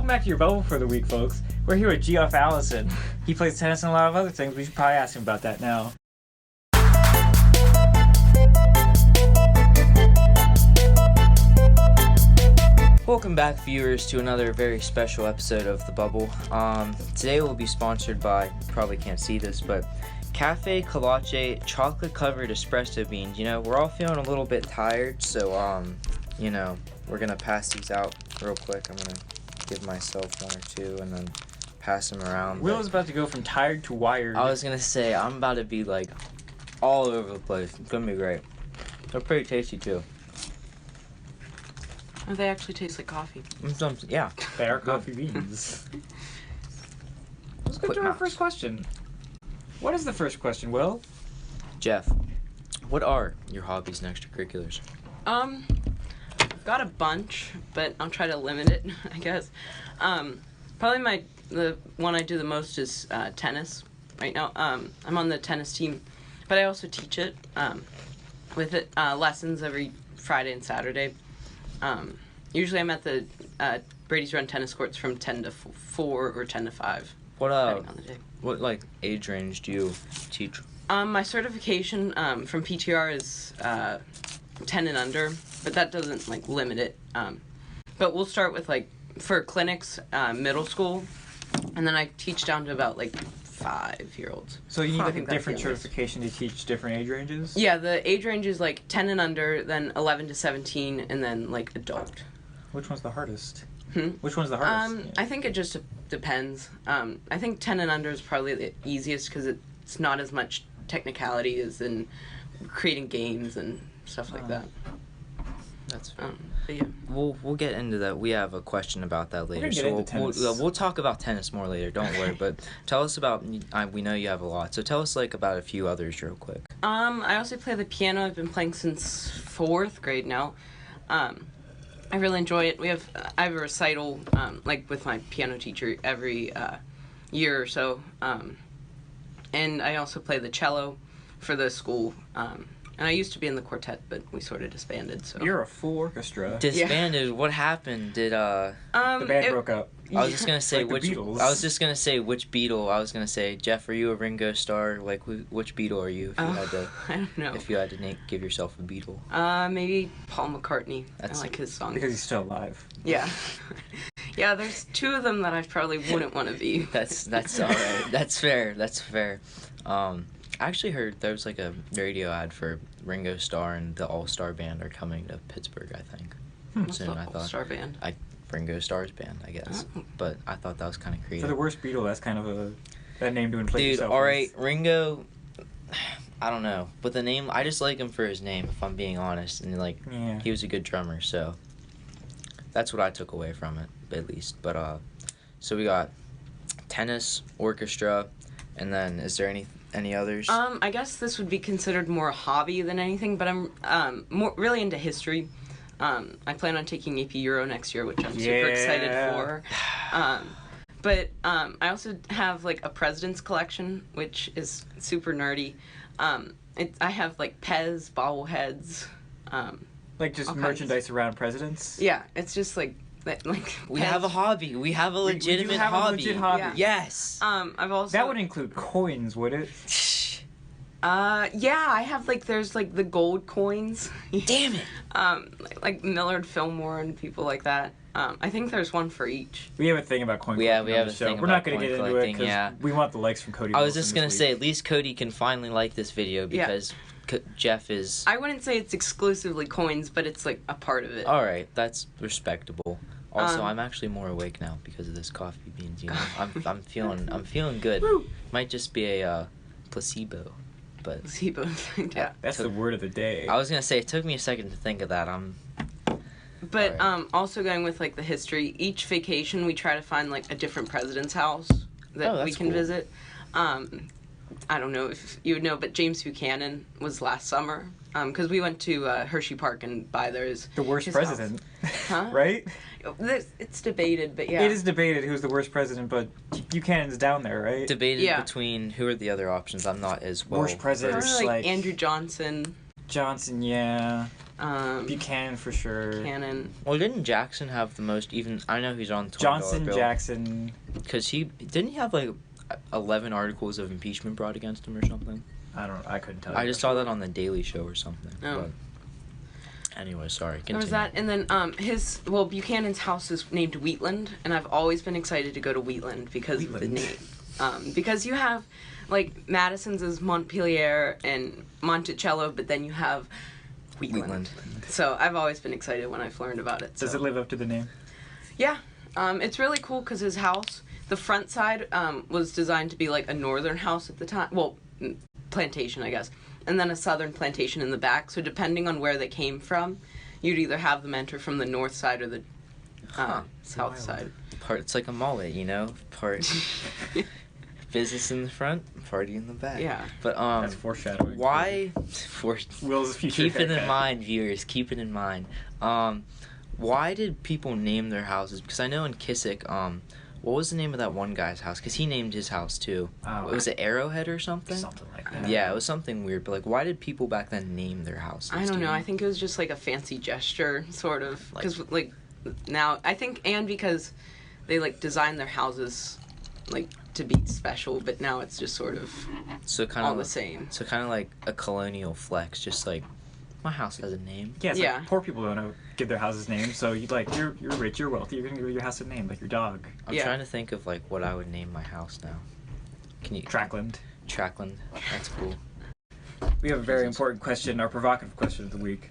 welcome back to your bubble for the week, folks. We're here with GF Allison. He plays tennis and a lot of other things. We should probably ask him about that now. Welcome back, viewers, to another very special episode of The Bubble. Today we'll be sponsored by, you probably can't see this, but Cafe Colace chocolate-covered espresso beans. You know, we're all feeling a little bit tired, so, you know, we're going to pass these out real quick. I'm going to give myself one or two and then pass them around. Will is about to go from tired to wired. I was going to say, I'm about to be, like, all over the place. It's going to be great. They're pretty tasty, too. Oh, they actually taste like coffee. Yeah. They are coffee beans. Let's go to our first question. What is the first question, Will? Jeff, what are your hobbies and extracurriculars? I've got a bunch, but I'll try to limit it, I guess. Probably the one I do the most is tennis right now. I'm on the tennis team, but I also teach it with lessons every Friday and Saturday. Usually I'm at the Brady's Run tennis courts from 10 to 4 or 10 to 5. Depending on the day. What age range do you teach? My certification from PTR is 10 and under, but that doesn't limit it. But we'll start with for clinics, middle school, and then I teach down to about 5-year-olds. So you need a different certification to teach different age ranges? Yeah, the age range is 10 and under, then 11 to 17, and then adult. Which one's the hardest? Hmm? Which one's the hardest? I think it just depends. I think 10 and under is probably the easiest because it's not as much technicality as in creating games and stuff like that. That's fair. But yeah. We'll get into that. We have a question about that later. We'll talk about tennis more later. Don't worry. But tell us about. We know you have a lot. So tell us about a few others real quick. I also play the piano. I've been playing since 4th grade now. I really enjoy it. I have a recital with my piano teacher every year or so. And I also play the cello for the school. And I used to be in the quartet, but we sort of disbanded. So you're a full orchestra. Disbanded? Yeah. What happened? Did the band broke up? I was just gonna say which Beatles. I was just gonna say which Beatle. I was gonna say, Jeff, are you a Ringo Starr? Which Beatle are you? If you had to, I don't know. If you had to give yourself a Beatle. Maybe Paul McCartney. I like his songs. Because he's still alive. Yeah. Yeah, there's 2 of them that I probably wouldn't want to be. That's all right. That's fair. That's fair. I actually heard there was a radio ad for Ringo Starr and the All-Star Band are coming to Pittsburgh, I think. What's the All-Star Band? Ringo Starr's band, I guess. Oh. But I thought that was kind of creative. For the worst Beatle, that's kind of that name to inflate yourself. Dude, alright, Ringo, I don't know. But the name, I just like him for his name, if I'm being honest. And he was a good drummer, so that's what I took away from it, at least. But, so we got tennis, orchestra, and then is there any others? I guess this would be considered more a hobby than anything, but I'm more really into history. I plan on taking AP Euro next year, which I'm super excited for. But I also have a president's collection, which is super nerdy. I have Pez bobbleheads. Just merchandise around presidents? Yeah, it's just we have a hobby. We have a legitimate hobby. A legit hobby. Yeah. Yes. I've also that would include coins, would it? Yeah, I have there's the gold coins. Damn it. Like Millard Fillmore and people like that. I think there's one for each. We have a thing about coin collecting. We have a thing. We're not going to get into it because we want the likes from Cody. I was just going to say, at least Cody can finally like this video because Jeff is. I wouldn't say it's exclusively coins, but it's a part of it. All right, that's respectable. Also, I'm actually more awake now because of this coffee beans. You know, I'm feeling good. Woo. Might just be a placebo, but placebo. Yeah, that's the word of the day. I was gonna say it took me a second to think of that. But also going with the history. Each vacation we try to find a different president's house that we can visit. I don't know if you would know, but James Buchanan was last summer. Because we went to Hershey Park and by there's the worst president, huh? Right? It's debated, but yeah. It is debated who's the worst president, but Buchanan's down there, right? Debated between who are the other options. I'm not as well. Worst presidents Andrew Johnson. Johnson, yeah. Buchanan for sure. Buchanan. Well, didn't Jackson have the most? Even I know he's on the $20 Johnson, bill. Jackson. Because didn't he have like 11 articles of impeachment brought against him or something? I couldn't tell you. I just saw that on the Daily Show or something. Oh. But anyway, sorry. There Continue. was that, and then Buchanan's house is named Wheatland, and I've always been excited to go to Wheatland because of the name. Because you have, like, Madison's is Montpelier and Monticello, but then you have Wheatland. So I've always been excited when I've learned about it. Does it live up to the name? Yeah. It's really cool because his house, the front side was designed to be like a northern house at the time. Well, plantation, I guess. And then a southern plantation in the back. So depending on where they came from, you'd either have them enter from the north side or the south side. It's like a mullet, you know? Part business in the front, party in the back. Yeah. But That's foreshadowing. why? Will's future Keep it in haircut. mind, viewers. Keep it in mind. Why did people name their houses? Because I know in Kissick, what was the name of that one guy's house? Because he named his house too. Oh, Was it Arrowhead or something? Something like that. Yeah, it was something weird. But like, why did people back then name their houses? I don't know. you I think it was just like a fancy gesture, sort of. Because like now, I think, and because they like designed their houses like to be special, but now it's just sort of all the same. So kind of like a colonial flex, just like my house has a name. Yeah, it's Yeah. like poor people don't give their houses names, so you're rich, you're wealthy, you're gonna give your house a name, like your dog. I'm Yeah. trying to think of like what I would name my house now. Can you? Trackland. Trackland. That's cool. We have a very important question, our provocative question of the week.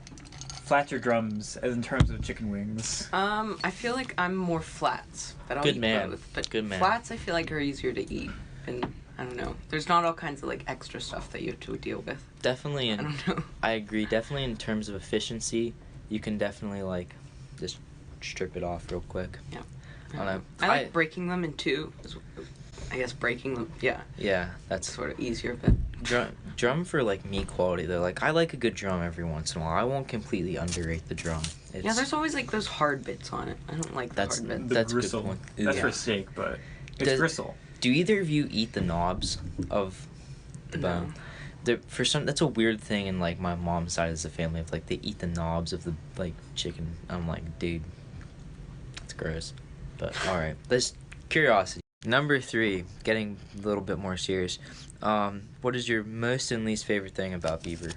Flats or drums, as in terms of chicken wings? I feel like I'm more flats, but I'll Good eat man. both. But Good man. flats, I feel like are easier to eat, and I don't know. There's not all kinds of like extra stuff that you have to deal with. Definitely, I don't know. I agree. Definitely in terms of efficiency, you can definitely like just strip it off real quick. Yeah. I don't know. I like breaking them in two. I guess breaking them, yeah, Yeah, that's sort of easier, but drum for like meat quality though. Like I like a good drum every once in a while. I won't completely underrate the drum. yeah, there's always like those hard bits on it. I don't like the That's- hard bits. The That's a good gristle. point. That's Yeah. for steak, but it's Does- gristle. Do either of you eat the knobs of the bone? That's a weird thing in like my mom's side of the family. Of like they eat the knobs of the like chicken. I'm like, dude, that's gross. But all right, that's curiosity. Number 3, getting a little bit more serious. What is your most and least favorite thing about Beaver?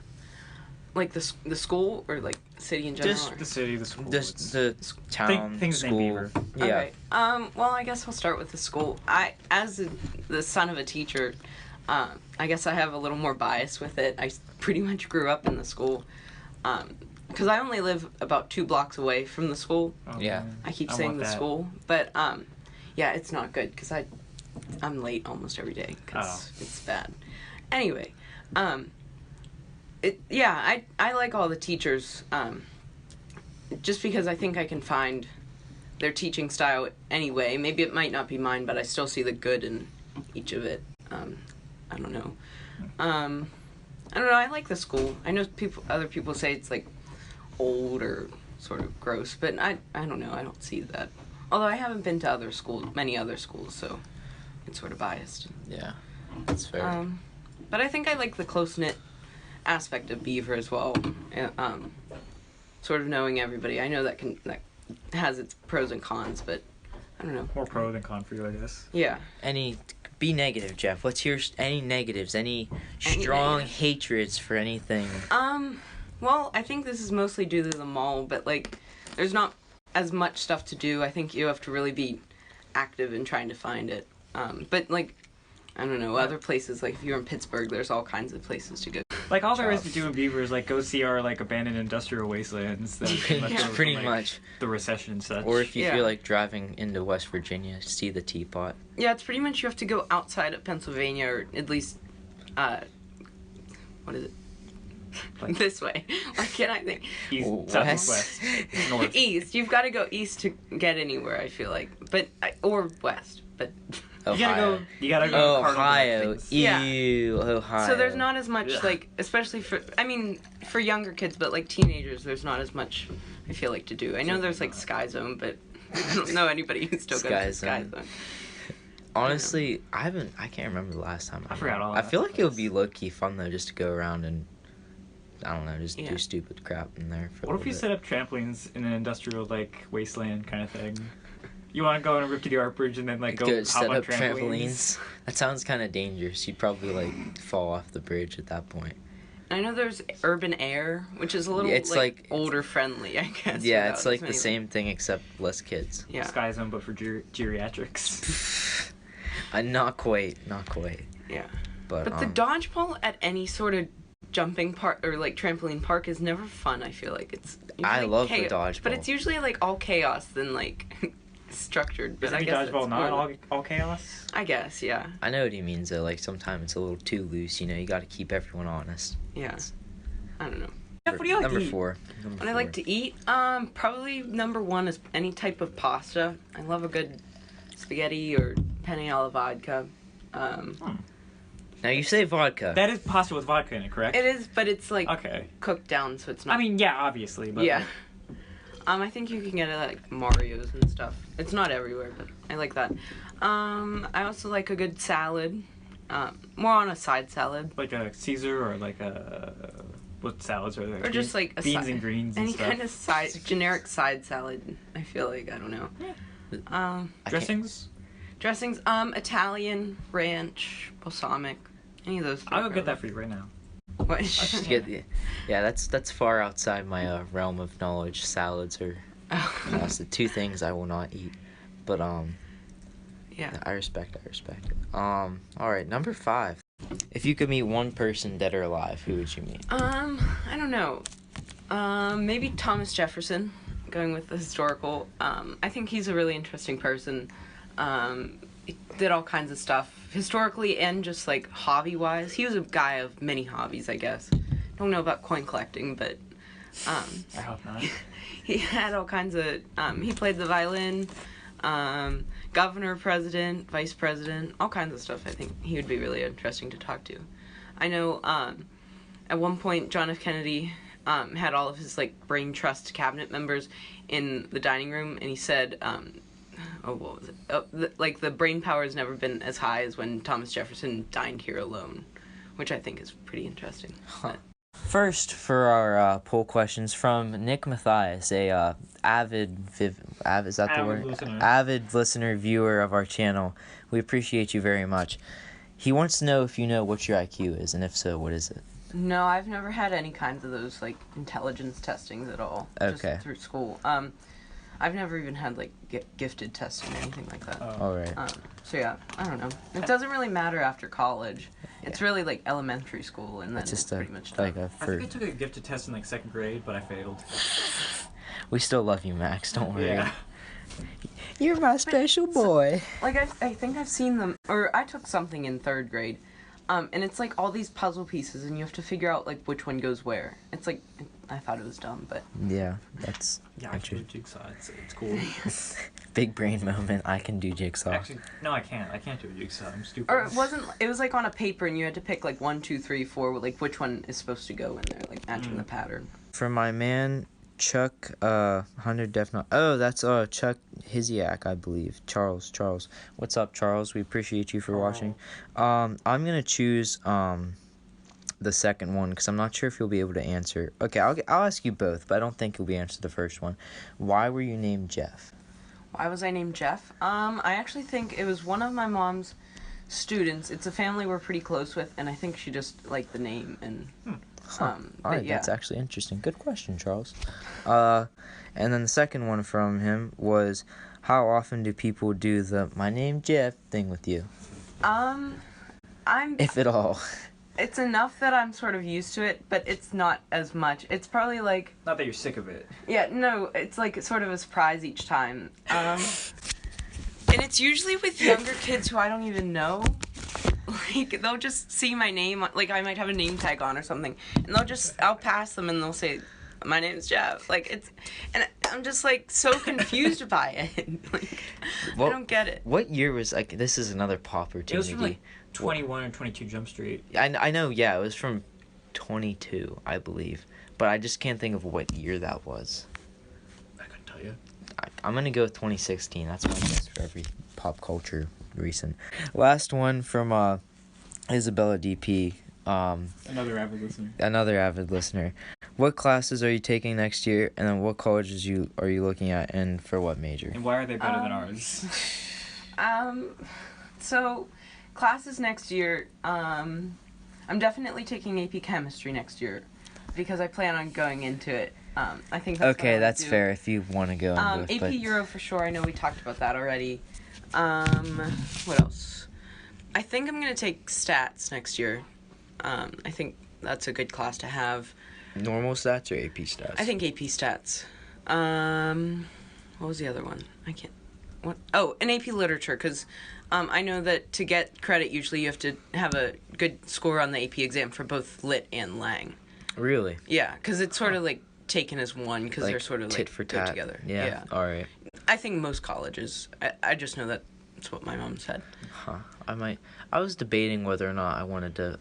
Like the school or like city in general? Just or- The city, the school. Just the town, things named school. Beaver. Yeah. Okay. Well, I guess I'll start with the school. As the son of a teacher, I guess I have a little more bias with it. I pretty much grew up in the school. Because I only live about 2 blocks away from the school. Oh, Yeah. man. I keep I saying want the that. school, but yeah, it's not good because I'm late almost every day because it's bad. Anyway, I like all the teachers, just because I think I can find their teaching style anyway. Maybe it might not be mine, but I still see the good in each of it. I don't know. I don't know. I like the school. I know other people say it's like old or sort of gross, but I don't know. I don't see that. Although I haven't been to many other schools, so it's sort of biased. Yeah, that's fair. But I think I like the close-knit aspect of Beaver as well. Sort of knowing everybody. I know that has its pros and cons, but I don't know. More pro than con for you, I guess. Yeah. Be negative, Jeff. Let's hear any negatives, any strong negatives? hatreds for anything. Well, I think this is mostly due to the mall, but like, there's not as much stuff to do. I think you have to really be active in trying to find it. But like, I don't know, other places, like if you're in Pittsburgh, there's all kinds of places to go. Like, all there is to do in Beaver is, like, go see our, like, abandoned industrial wastelands. That Pretty left over pretty from, like, much. the recession and such. Or if you Yeah. feel like driving into West Virginia, see the teapot. Yeah, it's pretty much you have to go outside of Pennsylvania, or at least, what is it? Like- This way. Why can't I think? East, West. south, west, north. East. You've got to go east to get anywhere, I feel like. Or west, but... Ohio. You gotta go to Ohio. Cardinals. Yeah. Ew, Ohio. So there's not as much, Ugh. like, especially for younger kids, but, like, teenagers, there's not as much, I feel like, to do. I know there's, like, Sky Zone, but I don't know anybody who still goes to Sky Zone. Honestly, I can't remember the last time. I forgot all I that feel like it would place. be low-key fun, though, just to go around and I don't know, just do stupid crap in there for a What if you set up trampolines in an industrial, like, wasteland kind of thing? You want to go on a rickety art bridge and then, like, go hop set on up trampolines? That sounds kind of dangerous. You'd probably, like, fall off the bridge at that point. I know there's urban air, which is a little like older friendly, I guess. Yeah, it's like the same thing except less kids. Yeah. Sky Zone, but for geriatrics. Not quite. Yeah. But the dodgeball at any sort of jumping park or like trampoline park is never fun. I feel like it's. I love the dodgeball, but it's usually like all chaos than like structured. But I guess dodgeball not all chaos? I guess, yeah. I know what he means though. Like sometimes it's a little too loose. You know, you got to keep everyone honest. Yeah. I don't know. What do you like Number to eat? 4. What I like to eat, probably number 1 is any type of pasta. I love a good spaghetti or penne alla vodka. Now you say vodka. That is pasta with vodka in it, correct? It is, but it's like okay. Cooked down, so it's not. I mean, yeah, obviously, but yeah. I think you can get it at like Mario's and stuff. It's not everywhere, but I like that. I also like a good salad. More on a side salad. Like a Caesar or like a what salads are there? Or just like a beans and greens and any stuff. kind of generic side salad. I feel like I don't know. Yeah. Dressings. Dressings. Italian, ranch, balsamic, any of those. I will get that for you right now. What? Yeah, that's far outside my realm of knowledge. Salads are the 2 things I will not eat. But yeah, I respect it. All right, number 5. If you could meet one person, dead or alive, who would you meet? I don't know. Maybe Thomas Jefferson. Going with the historical. I think he's a really interesting person. He did all kinds of stuff historically and just like hobby wise. He was a guy of many hobbies, I guess. Don't know about coin collecting, but I hope not. He had all kinds of he played the violin, governor, president, vice president, all kinds of stuff. I think he would be really interesting to talk to. I know at one point John F. Kennedy had all of his like brain trust cabinet members in the dining room, and he said what was it? The brain power has never been as high as when Thomas Jefferson dined here alone, which I think is pretty interesting. Huh. First, for our poll questions from Nick Mathias, a avid listener, viewer of our channel. We appreciate you very much. He wants to know if you know what your IQ is, and if so, what is it? No, I've never had any kinds of those like intelligence testings at all. Okay. Just through school. I've never even had like gifted testing or anything like that. All right. So yeah, I don't know. It doesn't really matter after college. It's really like elementary school, and then it's pretty much done. I think I took a gifted test in like 2nd grade, but I failed. We still love you, Max. Don't worry. Yeah. You're my special boy. Like I think I've seen them, or I took something in 3rd grade, and it's like all these puzzle pieces, and you have to figure out like which one goes where. It's like I thought it was dumb, but yeah, that's I can do jigsaw. It's cool. Big brain moment. I can do jigsaw. Actually, no, I can't. I can't do a jigsaw. I'm stupid. Or it wasn't. It was like on a paper, and you had to pick like 1, 2, 3, 4, like which one is supposed to go in there, like matching the pattern. For my man Chuck 100 Defno. Oh, that's Chuck Hiziak, I believe. Charles. What's up, Charles? We appreciate you for watching. I'm gonna choose the second one because I'm not sure if you'll be able to answer. Okay, I'll ask you both, but I don't think you'll be answer the first one. Why were you named Jeff? Why was I named Jeff? I actually think it was one of my mom's students. It's a family we're pretty close with, and I think she just liked the name and. All right, yeah. That's actually interesting. Good question, Charles. And then the second one from him was, how often do people do the "my name Jeff" thing with you? If at all. It's enough that I'm sort of used to it, but it's not as much. It's probably like... Not that you're sick of it. Yeah, no, it's like sort of a surprise each time. And it's usually with younger kids who I don't even know. Like, they'll just see my name, like I might have a name tag on or something, and I'll pass them and they'll say, my name's Jeff. Like, and I'm just like so confused by it. Like, I don't get it. What year was, like, this is another pop opportunity. It was from like 21 or 22 Jump Street. I know, yeah, it was from 22, I believe, but I just can't think of what year that was. I couldn't tell you. I'm gonna go with 2016. That's my guess for every pop culture recent. Last one from Isabella DP. Another avid listener. Another avid listener. What classes are you taking next year, and then what colleges are you looking at, and for what major? And why are they better than ours? So, classes next year, I'm definitely taking AP Chemistry next year, because I plan on going into it. I think that's okay, that's fair if you want to go into it. AP Euro for sure, I know we talked about that already. What else? I think I'm going to take Stats next year. I think that's a good class to have. Normal Stats or AP Stats? I think AP Stats. What was the other one? I can't... What? Oh, an AP Literature, because I know that to get credit, usually you have to have a good score on the AP exam for both Lit and Lang. Really? Yeah, because it's sort of like taken as one, because like they're sort of like tit for go tat. together. Yeah. All right. I think most colleges. I just know that's what my mom said. Huh. I was debating whether or not I wanted to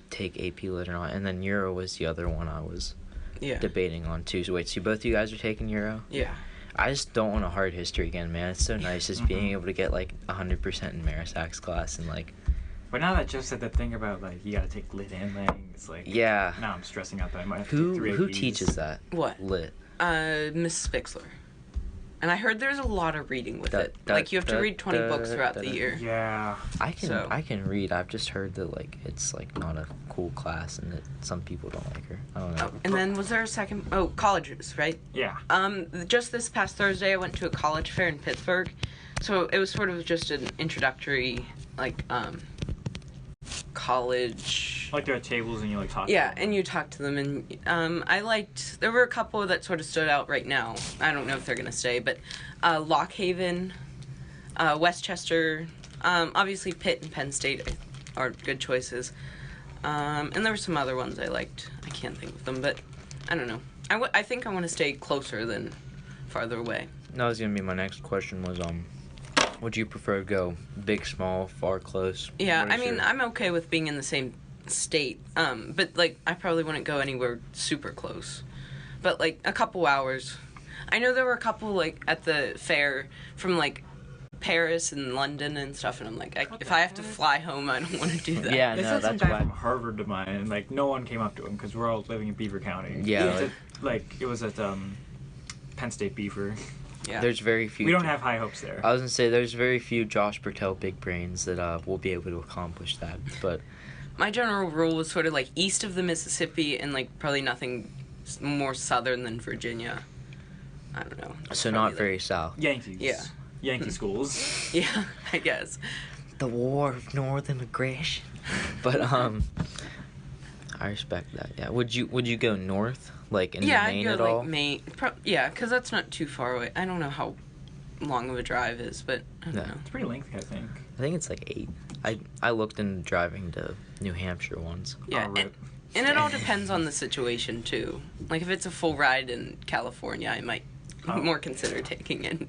take AP Lit or not, and then Euro was the other one I was debating on too. So wait, so both of you guys are taking Euro? Yeah. I just don't want a hard history again, man. It's so nice just being able to get like 100% in Marisak's class and like. But now that Jeff said that thing about like you gotta take Lit and Lang, it's like now I'm stressing out that I might have to take 3 Who APs. teaches that? What? Lit. Miss Spixler. And I heard there's a lot of reading with it. Like you have to read 20 books throughout the year. Yeah. I can read. I've just heard that like it's like not a cool class and that some people don't like her. I don't know. Oh, and then was there a second? Oh, colleges, right? Yeah. Just this past Thursday, I went to a college fair in Pittsburgh, so it was sort of just an introductory, like, college. Like there are tables and you like talk to Yeah, them. and you talk to them, and there were a couple that sort of stood out right now. I don't know if they're gonna stay, but Lockhaven, Westchester, obviously Pitt and Penn State are good choices. And there were some other ones I liked. I can't think of them, but I don't know. I think I want to stay closer than farther away. That was gonna be my next question. Was would you prefer to go big, small, far, close? Yeah, I mean, I'm okay with being in the same state, but like I probably wouldn't go anywhere super close, but like a couple hours. I know there were a couple like at the fair from like Paris and London and stuff, and I'm like, if I have to fly home, I don't want to do that. Yeah, They no, said some that's guy why. from Harvard to mine, and like no one came up to him because we're all living in Beaver County. Yeah, It was at Penn State Beaver. Yeah. There's very few. We don't have high hopes there. I was gonna say there's very few Josh Bertel big brains that will be able to accomplish that, but. My general rule was sort of like east of the Mississippi and like probably nothing more southern than Virginia. I don't know. So not very south. Yankees. Yeah. Yankee schools. Yeah, I guess. The War of Northern Aggression. But I respect that. Yeah. Would you go north, like in Maine I'd at go all? like Maine. Yeah, because that's not too far away. I don't know how long of a drive is, but I don't know. It's pretty lengthy, I think. I think it's like 8. I looked into driving to New Hampshire once. Yeah, Oh, rip. and it all depends on the situation too. Like if it's a full ride in California, I might more consider taking it.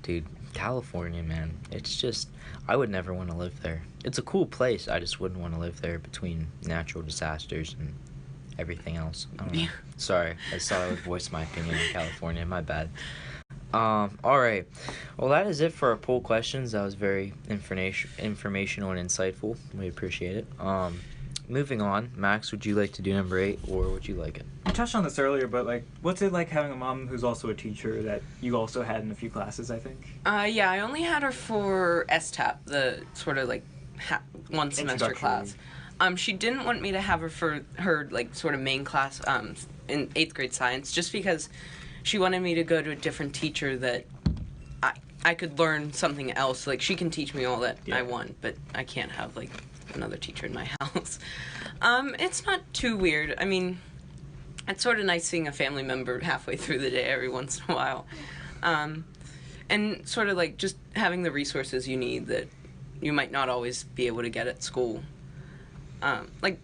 Dude, California, man. It's just I would never want to live there. It's a cool place. I just wouldn't want to live there between natural disasters and everything else. I don't know. Yeah. Sorry, I saw I would voice my opinion on California. My bad. All right. Well, that is it for our poll questions. That was very informational and insightful. We appreciate it. Moving on, Max, would you like to do number 8, or would you like it? You touched on this earlier, but like, what's it like having a mom who's also a teacher that you also had in a few classes? I think. Yeah, I only had her for STAP, the sort of like one semester class. She didn't want me to have her for her like sort of main class in 8th grade science, just because she wanted me to go to a different teacher that I could learn something else. Like she can teach me all that I want, but I can't have like another teacher in my house. It's not too weird. I mean, it's sort of nice seeing a family member halfway through the day every once in a while. And sort of like just having the resources you need that you might not always be able to get at school. Like,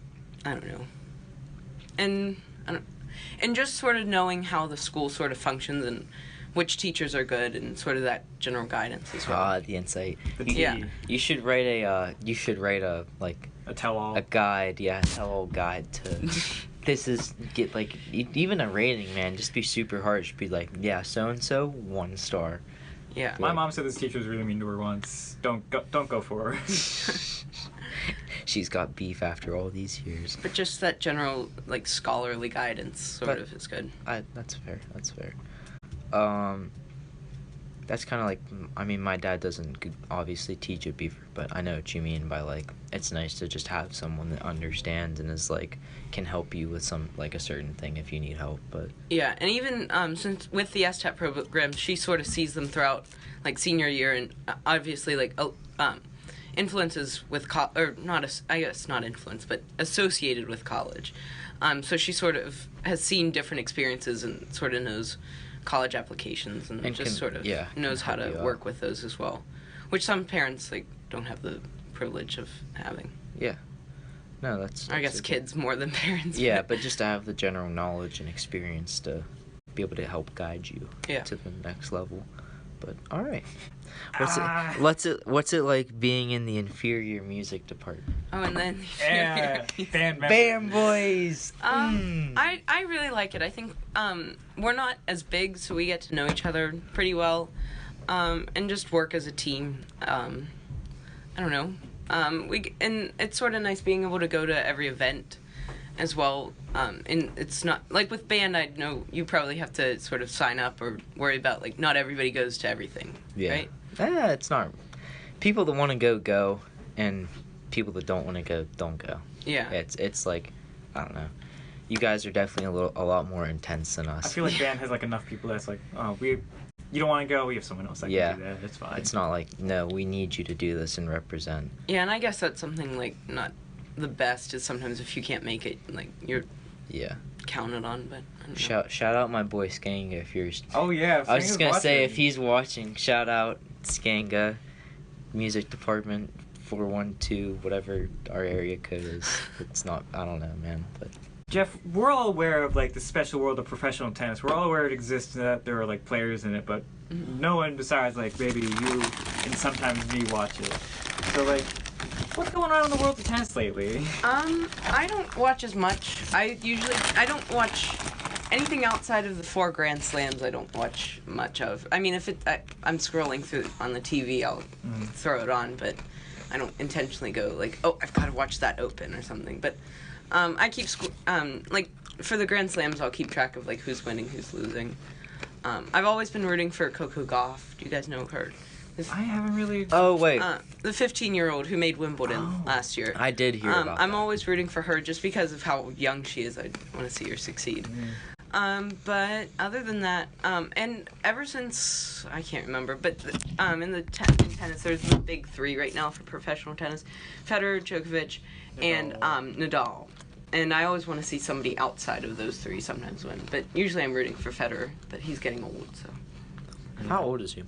I don't know. And just sort of knowing how the school sort of functions and which teachers are good and sort of that general guidance as well. The insight. You should write a like a tell-all. A guide, tell-all guide to. This is even a rating, man. Just be super harsh. Be like, so and so 1 star. Yeah. My mom said this teacher was really mean to her once. Don't go for her. She's got beef after all these years. But just that general, like, scholarly guidance sort of is good. That's fair. That's fair. That's kind of like, I mean, my dad doesn't obviously teach at Beaver, but I know what you mean by, like, it's nice to just have someone that understands and is, like, can help you with some, like, a certain thing if you need help, but... Yeah, and even, since with the STEP program, she sort of sees them throughout, like, senior year, and obviously, like, influences with, I guess not influence, but associated with college. So she sort of has seen different experiences and sort of knows college applications and just sort of knows how to work with those as well, which some parents, like, don't have the privilege of having. Yeah. No, that's I guess kids more than parents. Yeah, but just to have the general knowledge and experience to be able to help guide you to the next level. But all right. What's it like being in the inferior music department? Oh, and then band boys. I really like it. I think we're not as big, so we get to know each other pretty well, and just work as a team. I don't know. And it's sort of nice being able to go to every event as well. And it's not like with band, I know you probably have to sort of sign up or worry about, like, not everybody goes to everything. Yeah. Right? It's not. People that want to go, and people that don't want to go, don't go. Yeah. It's like, I don't know. You guys are definitely a lot more intense than us. I feel like band has, like, enough people that's like, oh, you don't want to go, we have someone else that can do that. It's fine. It's not like, no, we need you to do this and represent. Yeah, and I guess that's something, like, not the best is sometimes if you can't make it, like, you're counted on, but I don't know. Shout out my boy Skanga if you're... Oh, yeah. I was just going to say, if he's watching, shout out Skanga, music department, 412, whatever our area code is. It's not, I don't know, man, but... Jeff, we're all aware of, like, the special world of professional tennis. We're all aware it exists and that there are, like, players in it, but no one besides, like, maybe you and sometimes me watch it. So, like, what's going on in the world of tennis lately? I don't watch as much. I don't watch anything outside of the 4 Grand Slams. I don't watch much of. I mean, if I'm scrolling through on the TV, I'll throw it on, but I don't intentionally go, like, oh, I've got to watch that Open or something, but... I keep, like, for the Grand Slams, I'll keep track of, like, who's winning, who's losing. I've always been rooting for Coco Gauff. Do you guys know her? I haven't really... Oh, wait. The 15-year-old who made Wimbledon last year. I did hear about that. I'm always rooting for her just because of how young she is. I want to see her succeed. But other than that, and ever since, I can't remember, but in tennis, there's the big 3 right now for professional tennis. Federer, Djokovic, and Nadal. And I always want to see somebody outside of those 3 sometimes win. But usually I'm rooting for Federer, but he's getting old, so. How old is he?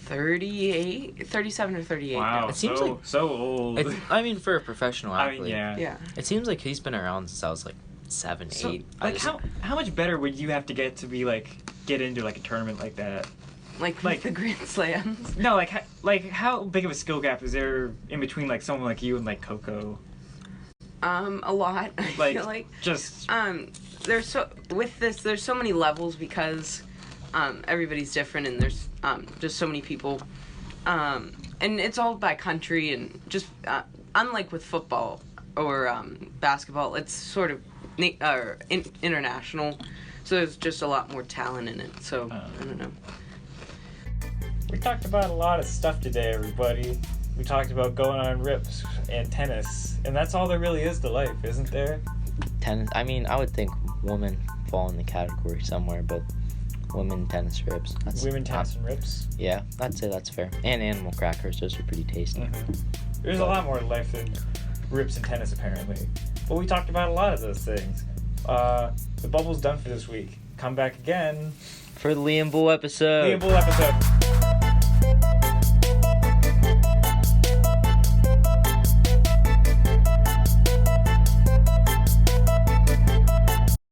37 or 38. Wow, now. It seems so old. I mean, for a professional athlete. I mean, Yeah. It seems like he's been around since I was, like, 7, 8. Like, how much better would you have to get to be, like, get into, like, a tournament like that? Like the Grand Slams? No, how big of a skill gap is there in between, like, someone like you and, like, Coco? A lot. I feel like just there's so many levels because everybody's different and there's just so many people, and it's all by country and just unlike with football or basketball, it's sort of international, so there's just a lot more talent in it. So I don't know. We talked about a lot of stuff today, everybody. We talked about going on rips and tennis, and that's all there really is to life, isn't there? Tennis. I mean, I would think women fall in the category somewhere, but women tennis rips. Women tennis and rips? Yeah, I'd say that's fair. And animal crackers, those are pretty tasty. There's a lot more to life than rips and tennis, apparently. But we talked about a lot of those things. The bubble's done for this week. Come back again for the Liam Bull episode.